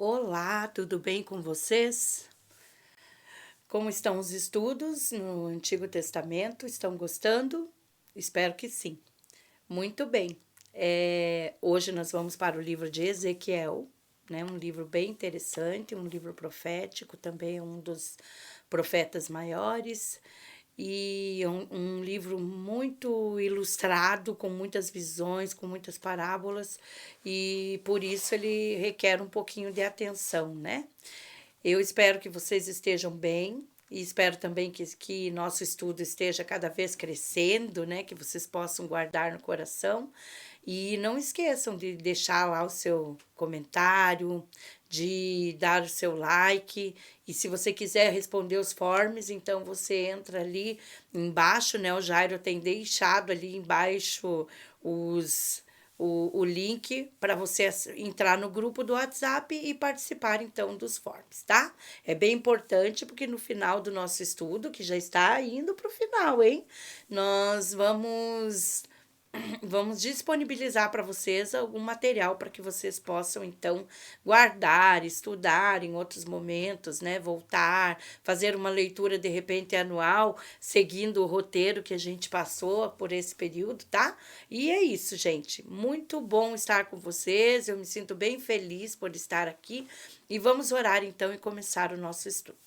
Olá, tudo bem com vocês? Como estão os estudos no Antigo Testamento? Estão gostando? Espero que sim. Muito bem. Hoje nós vamos para o livro de Ezequiel, né? Um livro bem interessante, um livro profético, também é um dos profetas maiores. E é um livro muito ilustrado, com muitas visões, com muitas parábolas, e por isso ele requer um pouquinho de atenção, né? Eu espero que vocês estejam bem e espero também que nosso estudo esteja cada vez crescendo, né? Que vocês possam guardar no coração. E não esqueçam de deixar lá o seu comentário, de dar o seu like. E se você quiser responder os forms, então você entra ali embaixo, né? O Jairo tem deixado ali embaixo os o link para você entrar no grupo do WhatsApp e participar então dos forms, tá? É bem importante porque no final do nosso estudo, que já está indo para o final, hein? Nós vamos disponibilizar para vocês algum material para que vocês possam então guardar, estudar em outros momentos, né? Voltar, fazer uma leitura de repente anual, seguindo o roteiro que a gente passou por esse período, tá? E é isso, gente. Muito bom estar com vocês. Eu me sinto bem feliz por estar aqui e vamos orar então e começar o nosso estudo.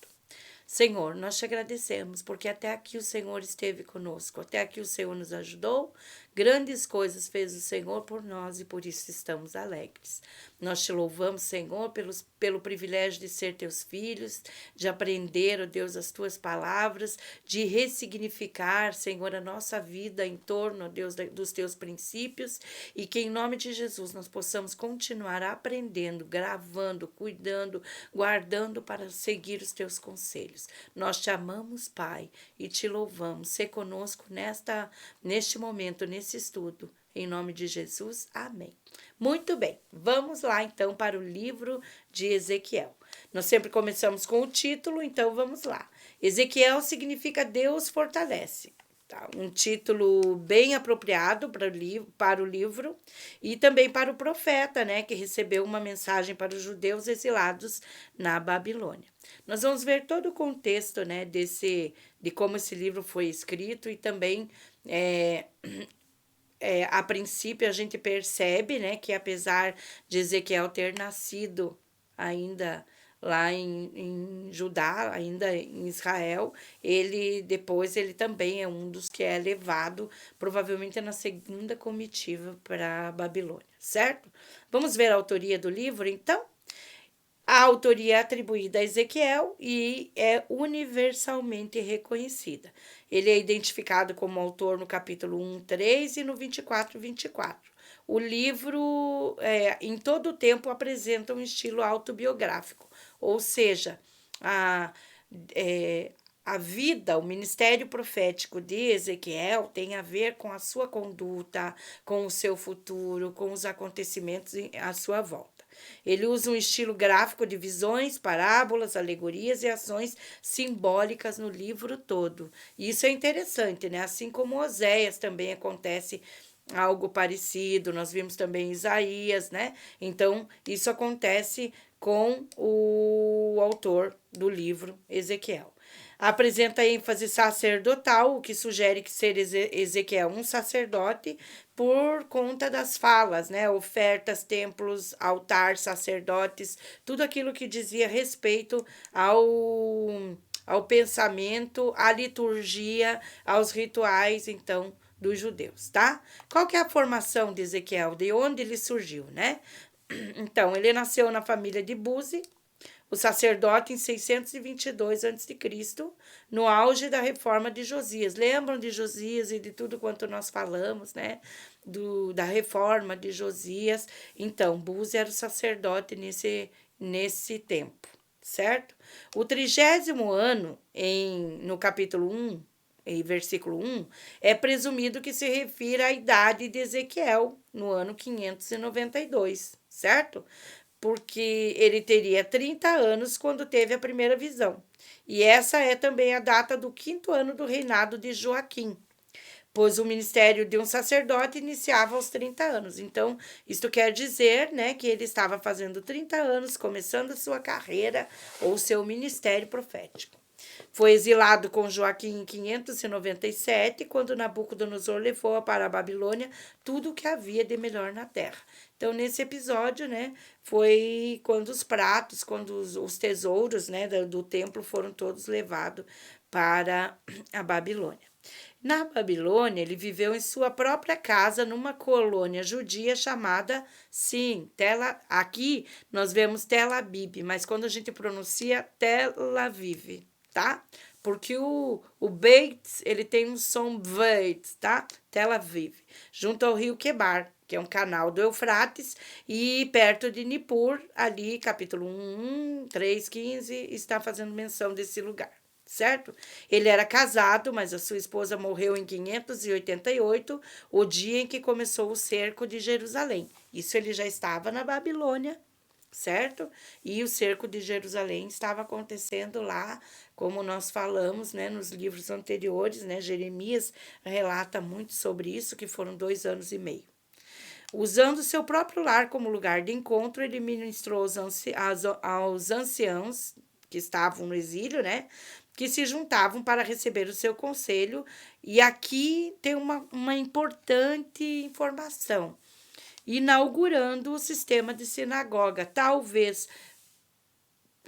Senhor, nós te agradecemos porque até aqui o Senhor esteve conosco, até aqui o Senhor nos ajudou. Grandes coisas fez o Senhor por nós e por isso estamos alegres. Nós te louvamos, Senhor, pelo privilégio de ser teus filhos, de aprender, ó Deus, as tuas palavras, de ressignificar, Senhor, a nossa vida em torno, ó Deus, dos teus princípios e que em nome de Jesus nós possamos continuar aprendendo, gravando, cuidando, guardando para seguir os teus conselhos. Nós te amamos, Pai, e te louvamos. Sê conosco neste momento, nesse estudo. Em nome de Jesus, amém. Muito bem, vamos lá então para o livro de Ezequiel. Nós sempre começamos com o título, então vamos lá. Ezequiel significa Deus fortalece. Tá? Um título bem apropriado para o livro e também para o profeta, né, que recebeu uma mensagem para os judeus exilados na Babilônia. Nós vamos ver todo o contexto, né, de como esse livro foi escrito e também a princípio a gente percebe, né, que apesar de Ezequiel ter nascido ainda lá em Judá, ainda em Israel, ele também é um dos que é levado provavelmente na segunda comitiva para a Babilônia, certo? Vamos ver a autoria do livro, então? A autoria é atribuída a Ezequiel e é universalmente reconhecida. Ele é identificado como autor no capítulo 1, 3 e no 24, 24. O livro, em todo o tempo, apresenta um estilo autobiográfico, ou seja, a, é, a vida, o ministério profético de Ezequiel tem a ver com a sua conduta, com o seu futuro, com os acontecimentos à sua volta. Ele usa um estilo gráfico de visões, parábolas, alegorias e ações simbólicas no livro todo. E isso é interessante, né? Assim como Oséias também acontece algo parecido, nós vimos também Isaías, né? Então, isso acontece com o autor do livro Ezequiel. Apresenta ênfase sacerdotal, o que sugere que ser Ezequiel um sacerdote por conta das falas, né? Ofertas, templos, altar, sacerdotes, tudo aquilo que dizia respeito ao pensamento, à liturgia, aos rituais, então, dos judeus, tá? Qual que é a formação de Ezequiel? De onde ele surgiu, né? Então, ele nasceu na família de Buzi, o sacerdote em 622 a.C., no auge da reforma de Josias. Lembram de Josias e de tudo quanto nós falamos, né? Da reforma de Josias. Então, Buzi era o sacerdote nesse tempo, certo? O 30º ano, no capítulo 1, em versículo 1, é presumido que se refira à idade de Ezequiel, no ano 592, certo? Porque ele teria 30 anos quando teve a primeira visão. E essa é também a data do 5º ano do reinado de Joaquim. pois o ministério de um sacerdote iniciava aos 30 anos. Então, isto quer dizer, né, que ele estava fazendo 30 anos, começando a sua carreira ou seu ministério profético. Foi exilado com Joaquim em 597, quando Nabucodonosor levou para a Babilônia tudo o que havia de melhor na terra. Então, nesse episódio, né, foi quando os pratos, quando os tesouros, né, do templo foram todos levados para a Babilônia. Na Babilônia, ele viveu em sua própria casa, numa colônia judia chamada, sim, aqui nós vemos Tel Aviv, mas quando a gente pronuncia Tel Aviv, tá? Porque o Beit, ele tem um som Beit, tá? Tel Aviv, junto ao rio Quebar, que é um canal do Eufrates, e perto de Nippur, ali, capítulo 1, 3, 15, está fazendo menção desse lugar. Certo? Ele era casado, mas a sua esposa morreu em 588, o dia em que começou o cerco de Jerusalém. Isso ele já estava na Babilônia, certo? E o cerco de Jerusalém estava acontecendo lá, como nós falamos, né, nos livros anteriores, né? Jeremias relata muito sobre isso, que foram 2 anos e meio. Usando seu próprio lar como lugar de encontro, ele ministrou aos anciãos que estavam no exílio, né? Que se juntavam para receber o seu conselho. E aqui tem uma importante informação. Inaugurando o sistema de sinagoga. Talvez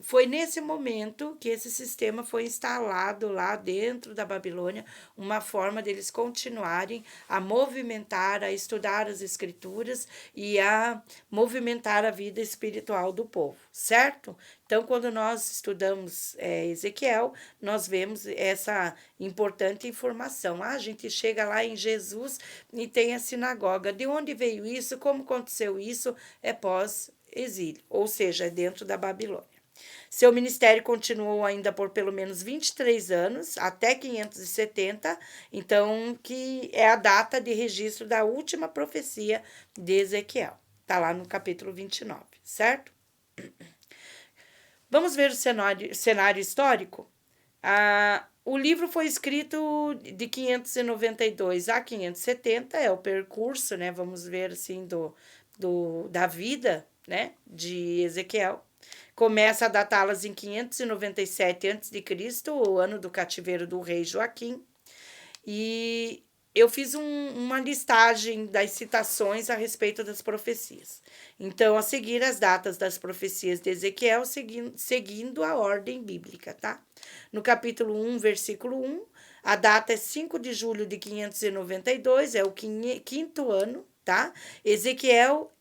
foi nesse momento que esse sistema foi instalado lá dentro da Babilônia, uma forma deles continuarem a movimentar, a estudar as escrituras e a movimentar a vida espiritual do povo, certo? Então, quando nós estudamos Ezequiel, nós vemos essa importante informação. A gente chega lá em Jesus e tem a sinagoga. De onde veio isso? Como aconteceu isso? É pós-exílio, ou seja, é dentro da Babilônia. Seu ministério continuou ainda por pelo menos 23 anos, até 570, então, que é a data de registro da última profecia de Ezequiel. Está lá no capítulo 29, certo? Vamos ver o cenário histórico? O livro foi escrito de 592 a 570, é o percurso, né? Vamos ver assim da vida, né, de Ezequiel. Começa a datá-las em 597 a.C., o ano do cativeiro do rei Joaquim. E eu fiz uma listagem das citações a respeito das profecias. Então, a seguir as datas das profecias de Ezequiel, seguindo a ordem bíblica, tá? No capítulo 1, versículo 1, a data é 5 de julho de 592, é o quinto ano, tá? Ezequiel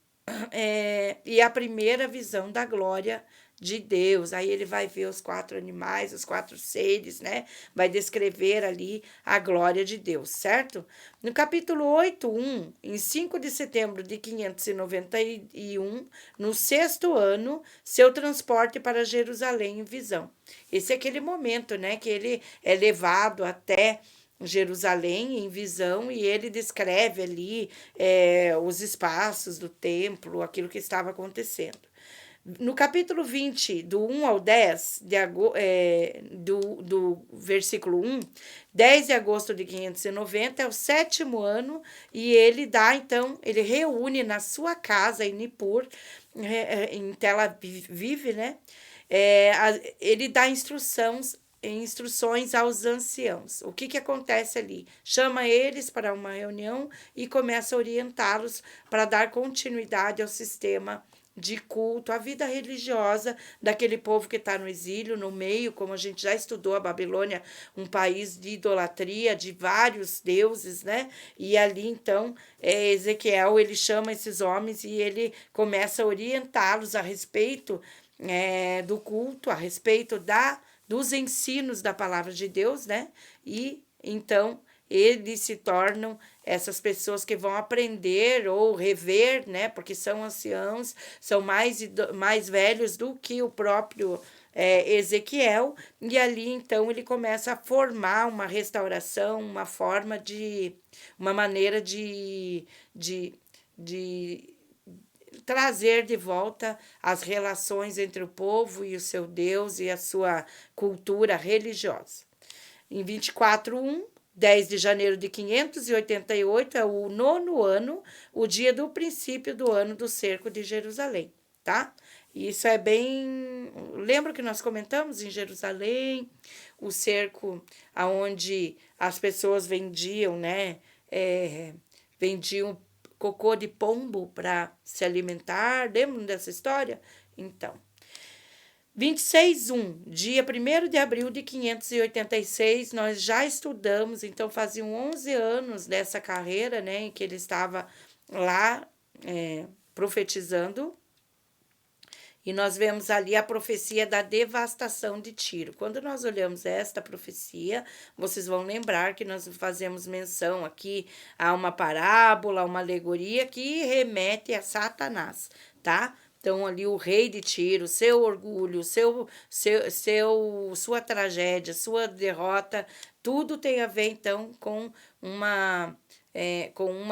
e a primeira visão da glória de Deus. Aí ele vai ver os 4 animais, os 4 seres, né? Vai descrever ali a glória de Deus, certo? No capítulo 8:1, em 5 de setembro de 591, no 6º ano, seu transporte para Jerusalém em visão. Esse é aquele momento, né, que ele é levado até Jerusalém em visão e ele descreve ali os espaços do templo, aquilo que estava acontecendo. No capítulo 20, do 1 ao 10, do versículo 1, 10 de agosto de 590, é o 7º ano, e ele dá, então, ele reúne na sua casa em Nippur, em Tel Aviv, né? Ele dá instruções aos anciãos. O que acontece ali? Chama eles para uma reunião e começa a orientá-los para dar continuidade ao sistema de culto, a vida religiosa daquele povo que está no exílio, no meio, como a gente já estudou, a Babilônia, um país de idolatria, de vários deuses, né? E ali, então, Ezequiel, ele chama esses homens e ele começa a orientá-los a respeito do culto, a respeito dos ensinos da palavra de Deus, né? E, então, eles se tornam essas pessoas que vão aprender ou rever, né? Porque são anciãos, são mais velhos do que o próprio Ezequiel, e ali então ele começa a formar uma restauração, uma maneira de trazer de volta as relações entre o povo e o seu Deus e a sua cultura religiosa. Em 24:1, 10 de janeiro de 588 é o 9º ano, o dia do princípio do ano do cerco de Jerusalém, tá? Isso é bem... Lembra que nós comentamos em Jerusalém, o cerco aonde as pessoas vendiam, né? Vendiam cocô de pombo para se alimentar. Lembram dessa história? Então, 26/1, dia 1º de abril de 586, nós já estudamos, então faziam 11 anos dessa carreira, né, em que ele estava lá profetizando, e nós vemos ali a profecia da devastação de Tiro. Quando nós olhamos esta profecia, vocês vão lembrar que nós fazemos menção aqui a uma parábola, uma alegoria que remete a Satanás, tá? Então, ali o rei de Tiro, seu orgulho, sua tragédia, sua derrota, tudo tem a ver, então, com uma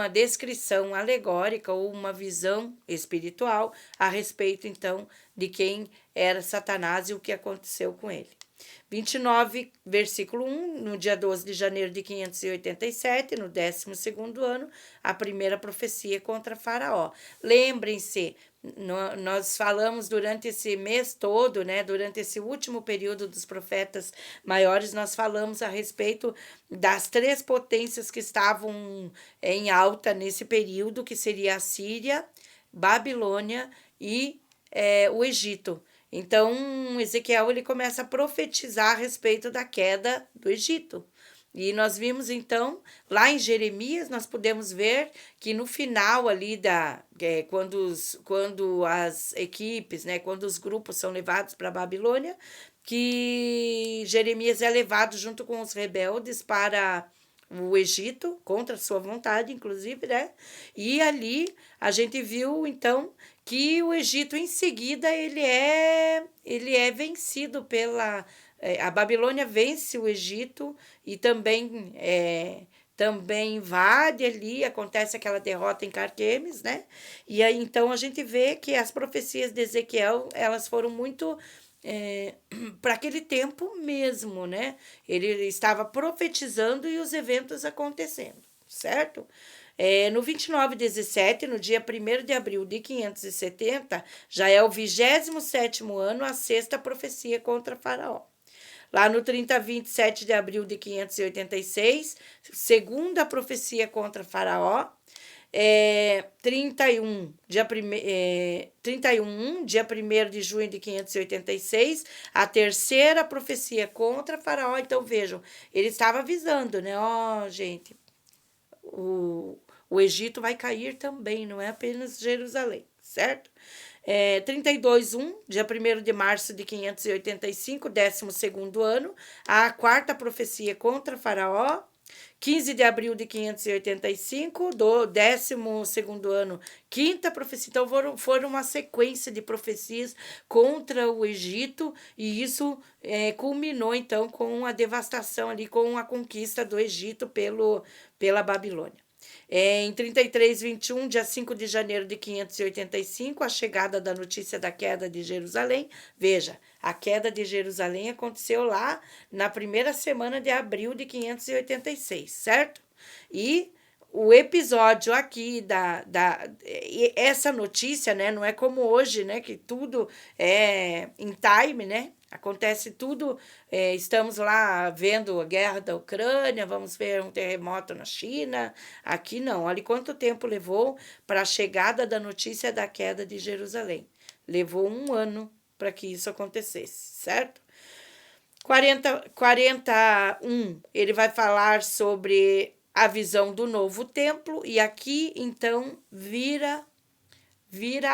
descrição alegórica ou uma visão espiritual a respeito, então, de quem era Satanás e o que aconteceu com ele. 29, versículo 1, no dia 12 de janeiro de 587, no 12º ano, a primeira profecia contra Faraó. Lembrem-se, nós falamos durante esse mês todo, né, durante esse último período dos profetas maiores, nós falamos a respeito das 3 potências que estavam em alta nesse período, que seria a Síria, Babilônia e o Egito. Então, Ezequiel ele começa a profetizar a respeito da queda do Egito. E nós vimos, então, lá em Jeremias, nós podemos ver que no final ali, quando as equipes, né, quando os grupos são levados para a Babilônia, que Jeremias é levado junto com os rebeldes para o Egito, contra sua vontade, inclusive, né? E ali a gente viu, então, que o Egito, em seguida, ele é vencido pela... A Babilônia vence o Egito e também invade ali, acontece aquela derrota em Carquemes, né? E aí, então, a gente vê que as profecias de Ezequiel, elas foram muito... para aquele tempo mesmo, né? Ele estava profetizando e os eventos acontecendo, certo? No 29/17, no dia 1º de abril de 570, já é o 27º ano, a 6ª profecia contra Faraó. Lá no 30/27 de abril de 586, segunda profecia contra Faraó. 31, dia 1º de junho de 586, a 3ª profecia contra Faraó. Então, vejam, ele estava avisando, né? Gente, o Egito vai cair também, não é apenas Jerusalém, certo? 32/1, dia 1º de março de 585, 12º ano, a 4ª profecia contra Faraó. 15 de abril de 585, do 12º ano, 5ª profecia. Então, foram uma sequência de profecias contra o Egito, e isso culminou, então, com a devastação ali, com a conquista do Egito pela Babilônia. Em 33/21, dia 5 de janeiro de 585, a chegada da notícia da queda de Jerusalém. Veja, a queda de Jerusalém aconteceu lá na primeira semana de abril de 586, certo? E o episódio aqui essa notícia, né, não é como hoje, né, que tudo é em time, né? Acontece tudo, estamos lá vendo a guerra da Ucrânia, vamos ver um terremoto na China. Aqui não, olha quanto tempo levou para a chegada da notícia da queda de Jerusalém. Levou 1 ano para que isso acontecesse, certo? 41, ele vai falar sobre a visão do novo templo, e aqui, então, vira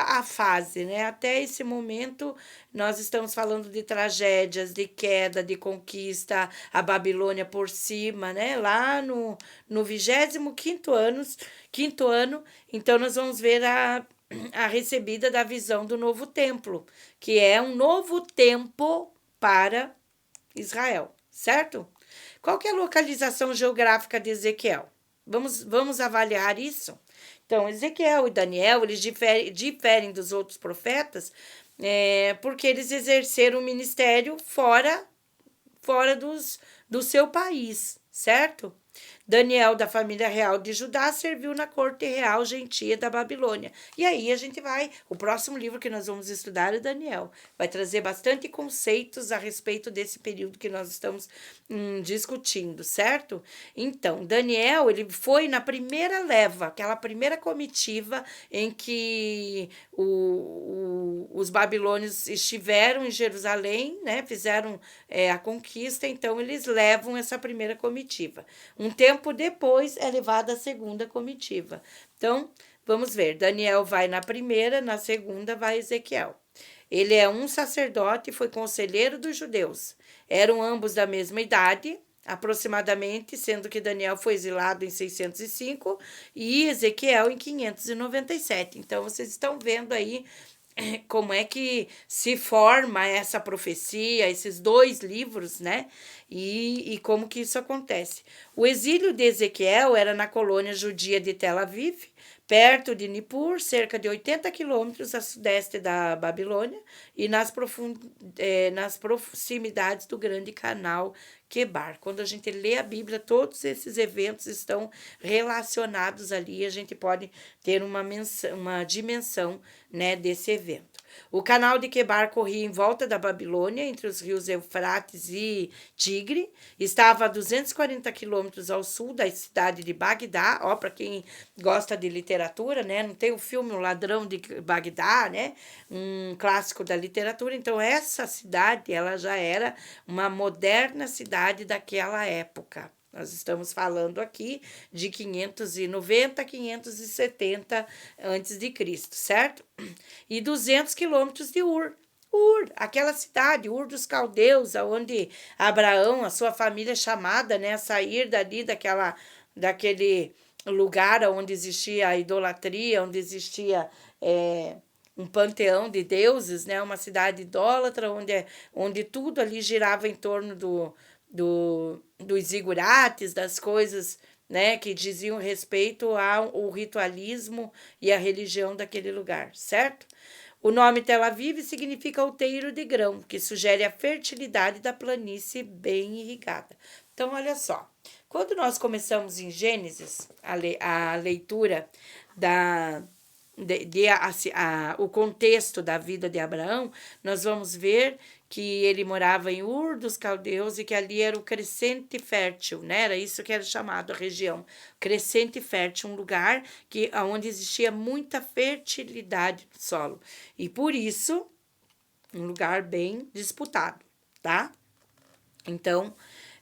a fase, né? Até esse momento, nós estamos falando de tragédias, de queda, de conquista, a Babilônia por cima, né? Lá no 25º ano, então nós vamos ver a recebida da visão do novo templo, que é um novo tempo para Israel, certo? Qual que é a localização geográfica de Ezequiel? Vamos avaliar isso? Então, Ezequiel e Daniel, eles diferem dos outros profetas, porque eles exerceram o ministério fora do seu país, certo? Daniel, da família real de Judá, serviu na corte real gentia da Babilônia. E aí a gente o próximo livro que nós vamos estudar é Daniel. Vai trazer bastante conceitos a respeito desse período que nós estamos discutindo, certo? Então, Daniel, ele foi na primeira leva, aquela primeira comitiva em que os babilônios estiveram em Jerusalém, né? Fizeram a conquista, então eles levam essa primeira comitiva. Um tempo depois é levada a segunda comitiva. Então, vamos ver. Daniel vai na primeira, na segunda vai Ezequiel. Ele é um sacerdote e foi conselheiro dos judeus. Eram ambos da mesma idade, aproximadamente, sendo que Daniel foi exilado em 605 e Ezequiel em 597. Então, vocês estão vendo aí como é que se forma essa profecia, esses dois livros, né? E como que isso acontece. O exílio de Ezequiel era na colônia judia de Tel Aviv, perto de Nippur, cerca de 80 quilômetros a sudeste da Babilônia e nas proximidades do grande canal Quebar. Quando a gente lê a Bíblia, todos esses eventos estão relacionados ali, a gente pode ter uma dimensão, né, desse evento. O canal de Quebar corria em volta da Babilônia, entre os rios Eufrates e Tigre. Estava a 240 quilômetros ao sul da cidade de Bagdá. Ó, para quem gosta de literatura, né? Não tem o filme O Ladrão de Bagdá, né? Um clássico da literatura. Então, essa cidade, ela já era uma moderna cidade daquela época. Nós estamos falando aqui de 590 a 570 a.C., certo? E 200 quilômetros de Ur. Aquela cidade, Ur dos Caldeus, onde Abraão, a sua família chamada, né, a sair daquele lugar onde existia a idolatria, onde existia um panteão de deuses, né, uma cidade idólatra, onde tudo ali girava em torno dos zigurates, das coisas, né, que diziam respeito ao ritualismo e à religião daquele lugar, certo? O nome Tel Aviv significa outeiro de grão, que sugere a fertilidade da planície bem irrigada. Então, olha só, quando nós começamos em Gênesis, a leitura o contexto da vida de Abraão, nós vamos ver que ele morava em Ur dos Caldeus e que ali era o crescente fértil, né? Era isso que era chamado a região, crescente fértil, um lugar onde existia muita fertilidade do solo. E por isso, um lugar bem disputado, tá? Então,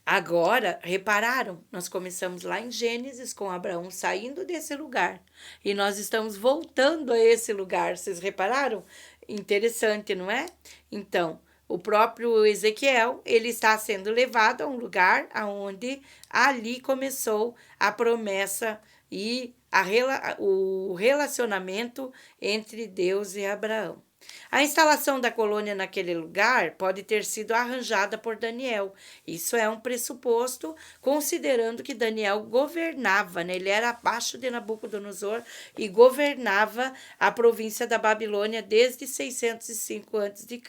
agora, repararam, nós começamos lá em Gênesis com Abraão saindo desse lugar e nós estamos voltando a esse lugar. Vocês repararam? Interessante, não é? Então, o próprio Ezequiel, ele está sendo levado a um lugar onde ali começou a promessa e o relacionamento entre Deus e Abraão. A instalação da colônia naquele lugar pode ter sido arranjada por Daniel. Isso é um pressuposto, considerando que Daniel governava, né? Ele era abaixo de Nabucodonosor e governava a província da Babilônia desde 605 a.C.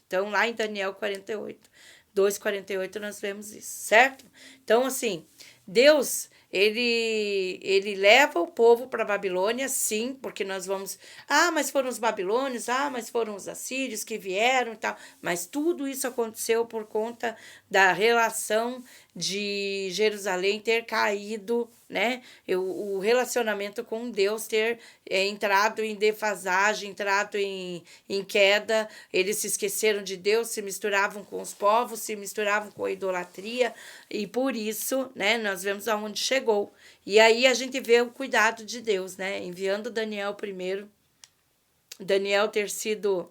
Então, lá em Daniel 48, 2:48, nós vemos isso, certo? Então, assim, Deus, ele leva o povo para a Babilônia, sim, porque nós vamos... mas foram os babilônios, mas foram os assírios que vieram e tal. Mas tudo isso aconteceu por conta da relação de Jerusalém ter caído, né? O relacionamento com Deus ter entrado em defasagem, entrado em queda. Eles se esqueceram de Deus, se misturavam com os povos, se misturavam com a idolatria. E por isso, né, nós vemos aonde chegou. E aí a gente vê o cuidado de Deus, né? Enviando Daniel primeiro. Daniel ter sido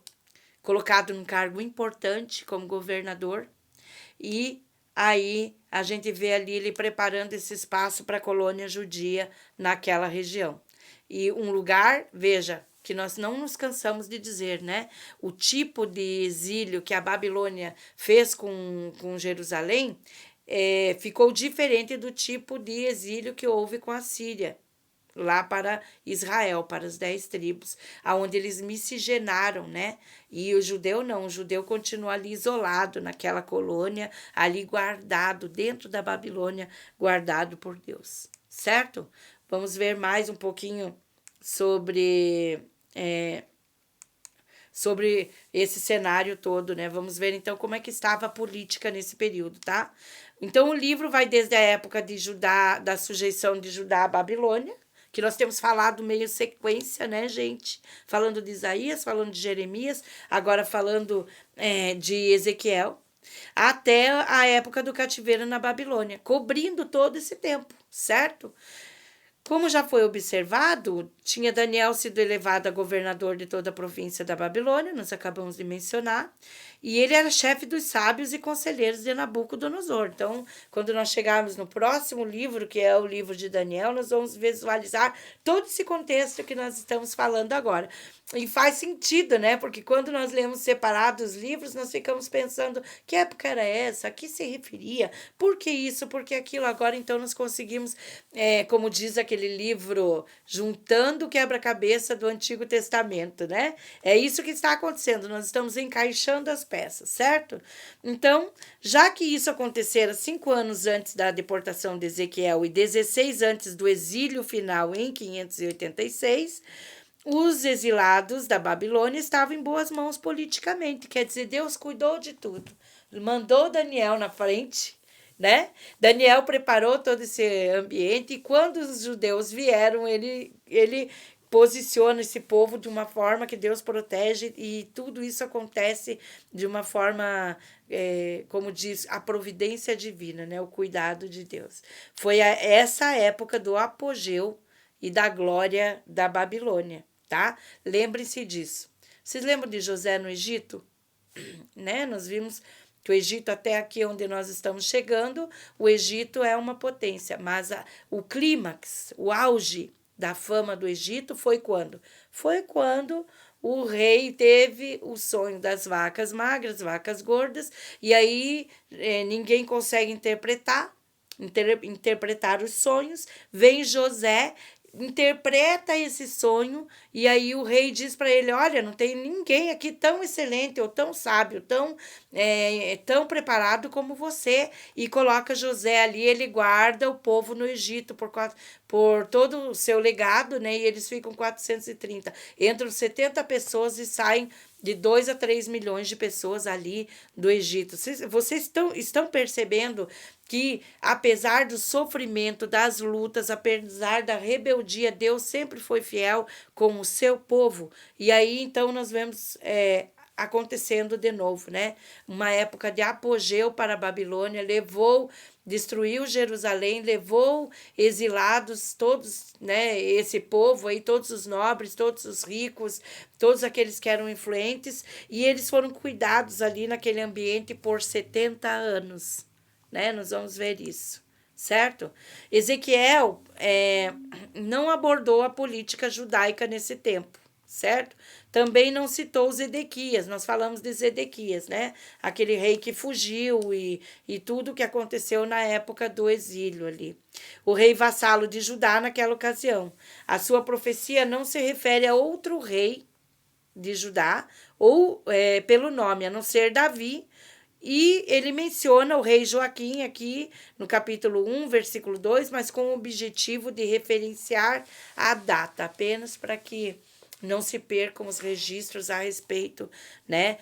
colocado num cargo importante como governador. E aí a gente vê ali ele preparando esse espaço para a colônia judia naquela região. E um lugar, veja, que nós não nos cansamos de dizer, né? O tipo de exílio que a Babilônia fez com Jerusalém ficou diferente do tipo de exílio que houve com a Síria, lá para Israel, para as 10 tribos, aonde eles miscigenaram, né? E o judeu não, o judeu continua ali isolado naquela colônia, ali guardado dentro da Babilônia, guardado por Deus, certo? Vamos ver mais um pouquinho sobre sobre esse cenário todo, né? Vamos ver então como é que estava a política nesse período, tá? Então o livro vai desde a época de Judá, da sujeição de Judá à Babilônia, que nós temos falado meio sequência, né, gente? Falando de Isaías, falando de Jeremias, agora falando de Ezequiel, até a época do cativeiro na Babilônia, cobrindo todo esse tempo, certo? Como já foi observado, tinha Daniel sido elevado a governador de toda a província da Babilônia, nós acabamos de mencionar, e ele era chefe dos sábios e conselheiros de Nabucodonosor. Então, quando nós chegarmos no próximo livro, que é o livro de Daniel, nós vamos visualizar todo esse contexto que nós estamos falando agora. E faz sentido, né? Porque quando nós lemos separados os livros, nós ficamos pensando que época era essa, a que se referia, por que isso, por que aquilo. Agora, então, nós conseguimos, como diz aquele livro, juntando o quebra-cabeça do Antigo Testamento, né? É isso que está acontecendo, nós estamos encaixando as peças, certo? Então, já que isso acontecera 5 anos antes da deportação de Ezequiel e 16 antes do exílio final em 586, os exilados da Babilônia estavam em boas mãos politicamente, quer dizer, Deus cuidou de tudo. Mandou Daniel na frente, né? Daniel preparou todo esse ambiente e quando os judeus vieram, ele posiciona esse povo de uma forma que Deus protege e tudo isso acontece de uma forma, como diz, a providência divina, né? O cuidado de Deus. Foi essa época do apogeu e da glória da Babilônia, tá? Lembrem-se disso. Vocês lembram de José no Egito? Né? Nós vimos que o Egito, até aqui onde nós estamos chegando, o Egito é uma potência, mas o clímax, o auge da fama do Egito foi quando? Foi quando o rei teve o sonho das vacas magras, vacas gordas, e aí ninguém consegue interpretar os sonhos. Vem José, interpreta esse sonho e aí o rei diz para ele: olha, não tem ninguém aqui tão excelente ou tão sábio, tão preparado como você, e coloca José ali. Ele guarda o povo no Egito por todo o seu legado, né? E eles ficam 430, entram 70 pessoas e saem de 2 a 3 milhões de pessoas ali do Egito. Vocês estão percebendo que, apesar do sofrimento, das lutas, apesar da rebeldia, Deus sempre foi fiel com o seu povo. E aí, então, nós vemos acontecendo de novo, né? Uma época de apogeu para a Babilônia, destruiu Jerusalém, levou exilados todos, né? Esse povo aí, todos os nobres, todos os ricos, todos aqueles que eram influentes, e eles foram cuidados ali naquele ambiente por 70 anos, né? Nós vamos ver isso, certo? Ezequiel não abordou a política judaica nesse tempo, certo? Também não citou Zedequias, nós falamos de Zedequias, né? Aquele rei que fugiu e tudo que aconteceu na época do exílio ali. O rei vassalo de Judá naquela ocasião. A sua profecia não se refere a outro rei de Judá, ou pelo nome, a não ser Davi, e ele menciona o rei Joaquim aqui no capítulo 1, versículo 2, mas com o objetivo de referenciar a data, apenas para que não se percam os registros a respeito, né,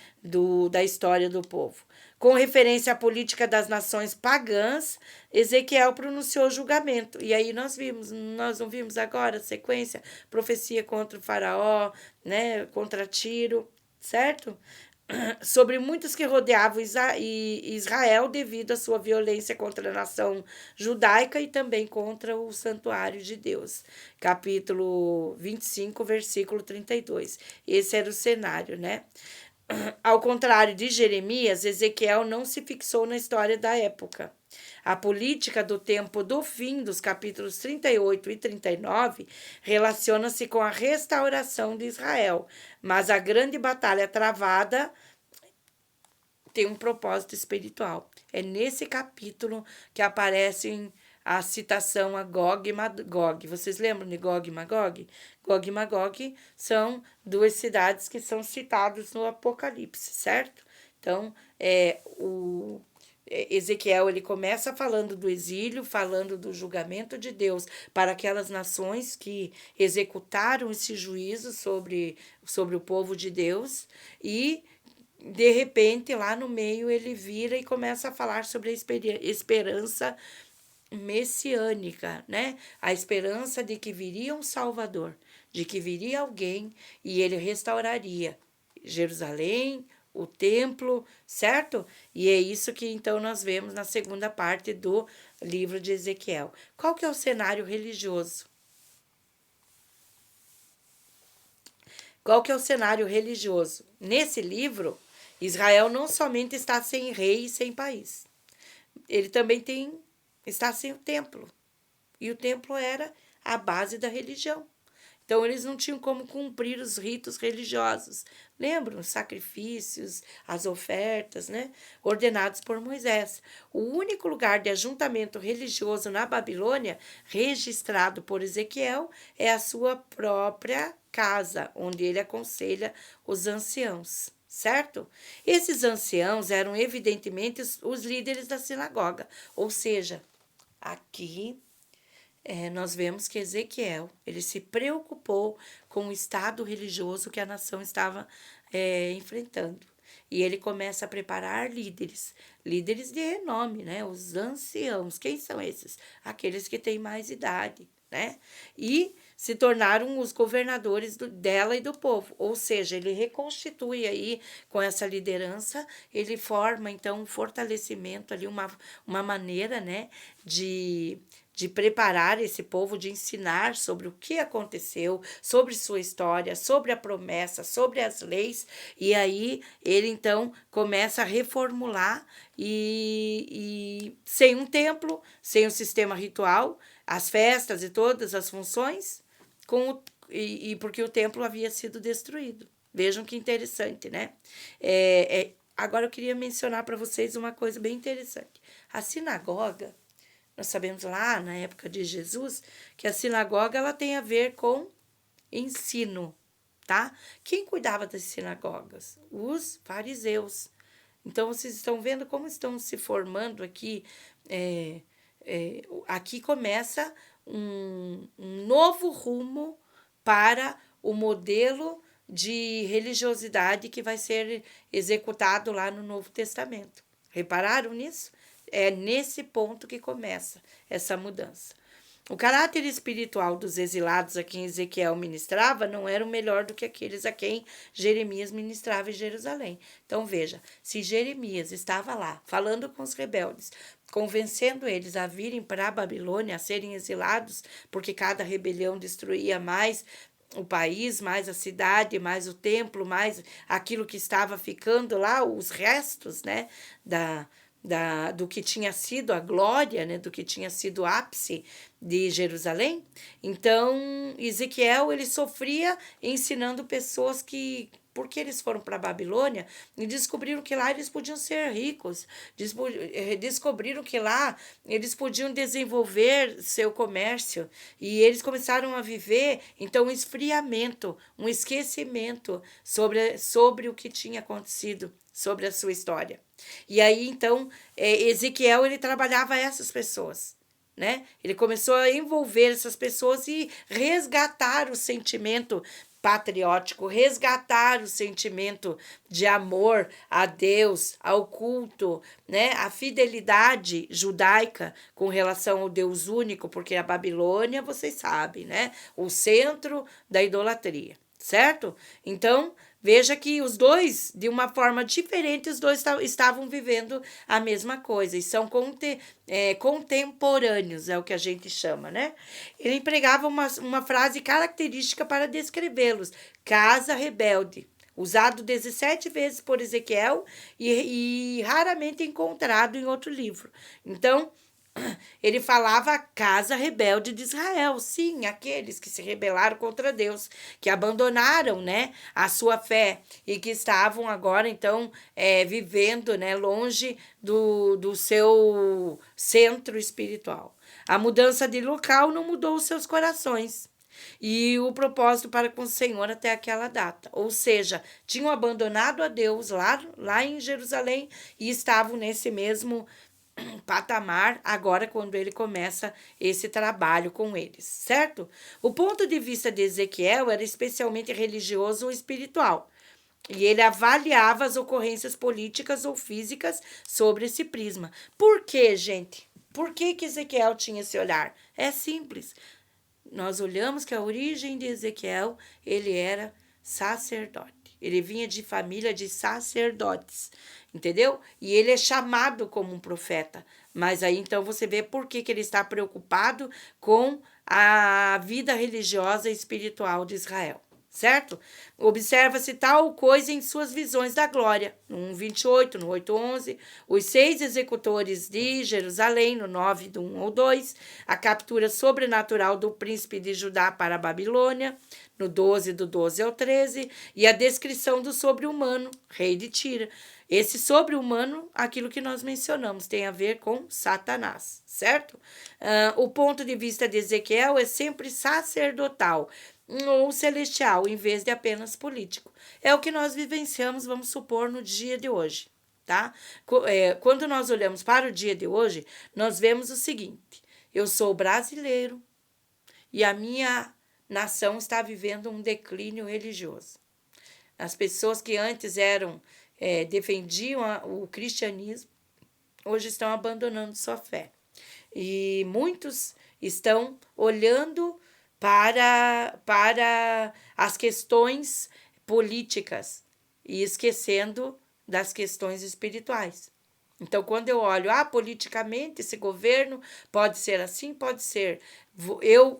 da história do povo. Com referência à política das nações pagãs, Ezequiel pronunciou julgamento. E aí nós não vimos agora a sequência, profecia contra o faraó, né, contra Tiro, certo? Sobre muitos que rodeavam Israel devido à sua violência contra a nação judaica e também contra o santuário de Deus. Capítulo 25, versículo 32. Esse era o cenário, né? Ao contrário de Jeremias, Ezequiel não se fixou na história da época. A política do tempo do fim, dos capítulos 38 e 39, relaciona-se com a restauração de Israel, mas a grande batalha travada tem um propósito espiritual. É nesse capítulo que aparecem a citação a Gog e Magog. Vocês lembram de Gog e Magog? Gog e Magog são duas cidades que são citadas no Apocalipse, certo? Então, Ezequiel ele começa falando do exílio, falando do julgamento de Deus para aquelas nações que executaram esse juízo sobre o povo de Deus, e de repente lá no meio ele vira e começa a falar sobre a esperança messiânica, né? A esperança de que viria um Salvador, de que viria alguém e ele restauraria Jerusalém, o templo, certo? E é isso que então nós vemos na segunda parte do livro de Ezequiel. Qual que é o cenário religioso? Qual que é o cenário religioso? Nesse livro, Israel não somente está sem rei e sem país, ele também está sem o templo. E o templo era a base da religião. Então, eles não tinham como cumprir os ritos religiosos. Lembram? Os sacrifícios, as ofertas, né? Ordenados por Moisés. O único lugar de ajuntamento religioso na Babilônia, registrado por Ezequiel, é a sua própria casa, onde ele aconselha os anciãos. Certo? Esses anciãos eram evidentemente os líderes da sinagoga. Ou seja, aqui nós vemos que Ezequiel ele se preocupou com o estado religioso que a nação estava enfrentando. E ele começa a preparar líderes de renome, né? Os anciãos. Quem são esses? Aqueles que têm mais idade, né? E se tornaram os governadores dela e do povo. Ou seja, ele reconstitui aí, com essa liderança, ele forma, então, um fortalecimento ali, uma maneira, né, de preparar esse povo, de ensinar sobre o que aconteceu, sobre sua história, sobre a promessa, sobre as leis. E aí ele, então, começa a reformular e sem um templo, sem um sistema ritual, as festas e todas as funções, porque o templo havia sido destruído. Vejam que interessante, né? Agora eu queria mencionar para vocês uma coisa bem interessante. A sinagoga, nós sabemos lá na época de Jesus que a sinagoga ela tem a ver com ensino, tá? Quem cuidava das sinagogas? Os fariseus. Então vocês estão vendo como estão se formando aqui. Aqui começa um novo rumo para o modelo de religiosidade que vai ser executado lá no Novo Testamento. Repararam nisso? É nesse ponto que começa essa mudança. O caráter espiritual dos exilados a quem Ezequiel ministrava não era o melhor do que aqueles a quem Jeremias ministrava em Jerusalém. Então veja, se Jeremias estava lá falando com os rebeldes, convencendo eles a virem para a Babilônia, a serem exilados, porque cada rebelião destruía mais o país, mais a cidade, mais o templo, mais aquilo que estava ficando lá, os restos, né, do que tinha sido a glória, né, do que tinha sido o ápice de Jerusalém. Então, Ezequiel ele sofria ensinando pessoas que, porque eles foram para a Babilônia e descobriram que lá eles podiam ser ricos, descobriram que lá eles podiam desenvolver seu comércio, e eles começaram a viver, então, um esfriamento, um esquecimento sobre o que tinha acontecido, sobre a sua história. E aí, então, Ezequiel ele trabalhava essas pessoas, né? Ele começou a envolver essas pessoas e resgatar o sentimento patriótico, resgatar o sentimento de amor a Deus, ao culto, né? A fidelidade judaica com relação ao Deus único, porque a Babilônia, vocês sabem, né? O centro da idolatria, certo? Então, veja que os dois, de uma forma diferente, os dois estavam vivendo a mesma coisa e são contemporâneos, é o que a gente chama, né? Ele empregava uma frase característica para descrevê-los: casa rebelde, usado 17 vezes por Ezequiel e raramente encontrado em outro livro. Então, Ele falava a casa rebelde de Israel, sim, aqueles que se rebelaram contra Deus, que abandonaram, né, a sua fé e que estavam agora, então, vivendo, né, longe do seu centro espiritual. A mudança de local não mudou os seus corações e o propósito para com o Senhor até aquela data. Ou seja, tinham abandonado a Deus lá em Jerusalém e estavam nesse mesmo patamar agora quando ele começa esse trabalho com eles, certo? O ponto de vista de Ezequiel era especialmente religioso ou espiritual. E ele avaliava as ocorrências políticas ou físicas sobre esse prisma. Por quê, gente? Por que Ezequiel tinha esse olhar? É simples. Nós olhamos que a origem de Ezequiel, ele era sacerdote. Ele vinha de família de sacerdotes, entendeu? E ele é chamado como um profeta. Mas aí então você vê por que ele está preocupado com a vida religiosa e espiritual de Israel. Certo? Observa-se tal coisa em suas visões da glória, no 1:28, no 8:11, os 6 executores de Jerusalém, no 9, do 1 ao 2, a captura sobrenatural do príncipe de Judá para a Babilônia, no 12, do 12 ao 13, e a descrição do sobre-humano, rei de Tira. Esse sobre-humano, aquilo que nós mencionamos, tem a ver com Satanás, certo? O ponto de vista de Ezequiel é sempre sacerdotal ou celestial, em vez de apenas político. É o que nós vivenciamos, vamos supor, no dia de hoje, tá? Quando nós olhamos para o dia de hoje, nós vemos o seguinte: eu sou brasileiro e a minha nação está vivendo um declínio religioso. As pessoas que antes defendiam o cristianismo, hoje estão abandonando sua fé. E muitos estão olhando para as questões políticas e esquecendo das questões espirituais. Então, quando eu olho, politicamente esse governo pode ser assim, pode ser.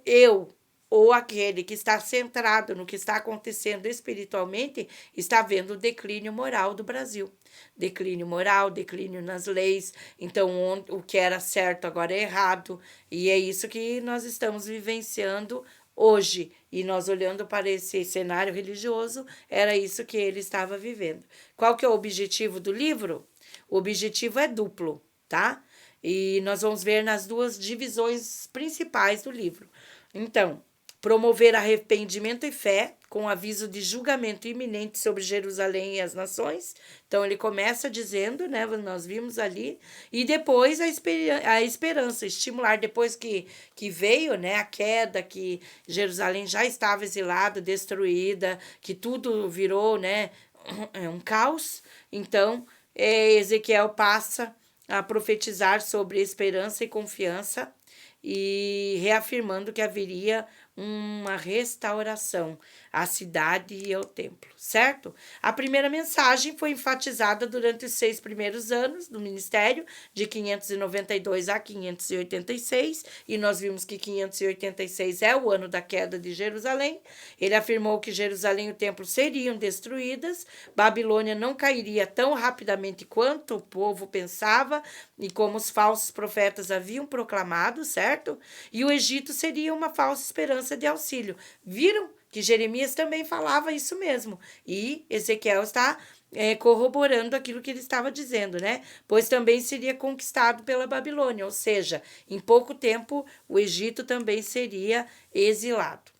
Eu ou aquele que está centrado no que está acontecendo espiritualmente, está vendo o declínio moral do Brasil. Declínio moral, declínio nas leis. Então, o que era certo agora é errado. E é isso que nós estamos vivenciando hoje. E nós olhando para esse cenário religioso, era isso que ele estava vivendo. Qual que é o objetivo do livro? O objetivo é duplo, tá? E nós vamos ver nas duas divisões principais do livro. Então, promover arrependimento e fé, com aviso de julgamento iminente sobre Jerusalém e as nações. Então, ele começa dizendo, né, nós vimos ali, e depois a esperança, estimular, depois que veio, né, a queda, que Jerusalém já estava exilada, destruída, que tudo virou, né, um caos. Então, Ezequiel passa a profetizar sobre esperança e confiança, e reafirmando que haveria uma restauração à cidade e ao templo, certo? A primeira mensagem foi enfatizada durante os 6 primeiros anos do ministério, de 592 a 586, e nós vimos que 586 é o ano da queda de Jerusalém. Ele afirmou que Jerusalém e o templo seriam destruídas, Babilônia não cairia tão rapidamente quanto o povo pensava e como os falsos profetas haviam proclamado, certo? E o Egito seria uma falsa esperança de auxílio. Viram que Jeremias também falava isso mesmo. E Ezequiel está corroborando aquilo que ele estava dizendo, né? Pois também seria conquistado pela Babilônia, ou seja, em pouco tempo o Egito também seria exilado.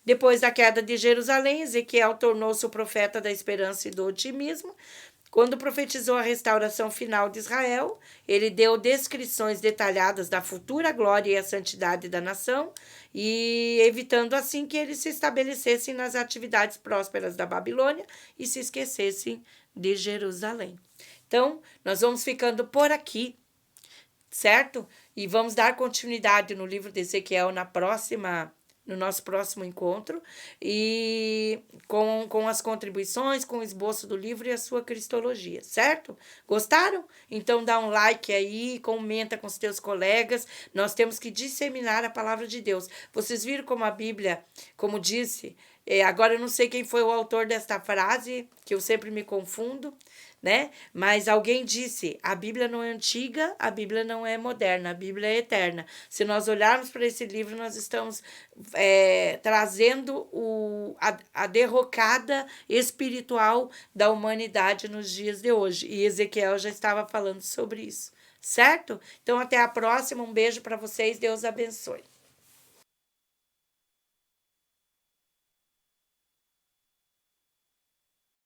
Depois da queda de Jerusalém, Ezequiel tornou-se o profeta da esperança e do otimismo. Quando profetizou a restauração final de Israel, ele deu descrições detalhadas da futura glória e a santidade da nação, e evitando assim que eles se estabelecessem nas atividades prósperas da Babilônia e se esquecessem de Jerusalém. Então, nós vamos ficando por aqui, certo? E vamos dar continuidade no livro de Ezequiel no nosso próximo encontro, e com as contribuições, com o esboço do livro e a sua cristologia, certo? Gostaram? Então dá um like aí, comenta com os teus colegas. Nós temos que disseminar a palavra de Deus. Vocês viram como a Bíblia, como disse, Agora eu não sei quem foi o autor desta frase, que eu sempre me confundo, né? Mas alguém disse: a Bíblia não é antiga, a Bíblia não é moderna, a Bíblia é eterna. Se nós olharmos para esse livro, nós estamos trazendo a derrocada espiritual da humanidade nos dias de hoje. E Ezequiel já estava falando sobre isso, certo? Então, até a próxima. Um beijo para vocês. Deus abençoe.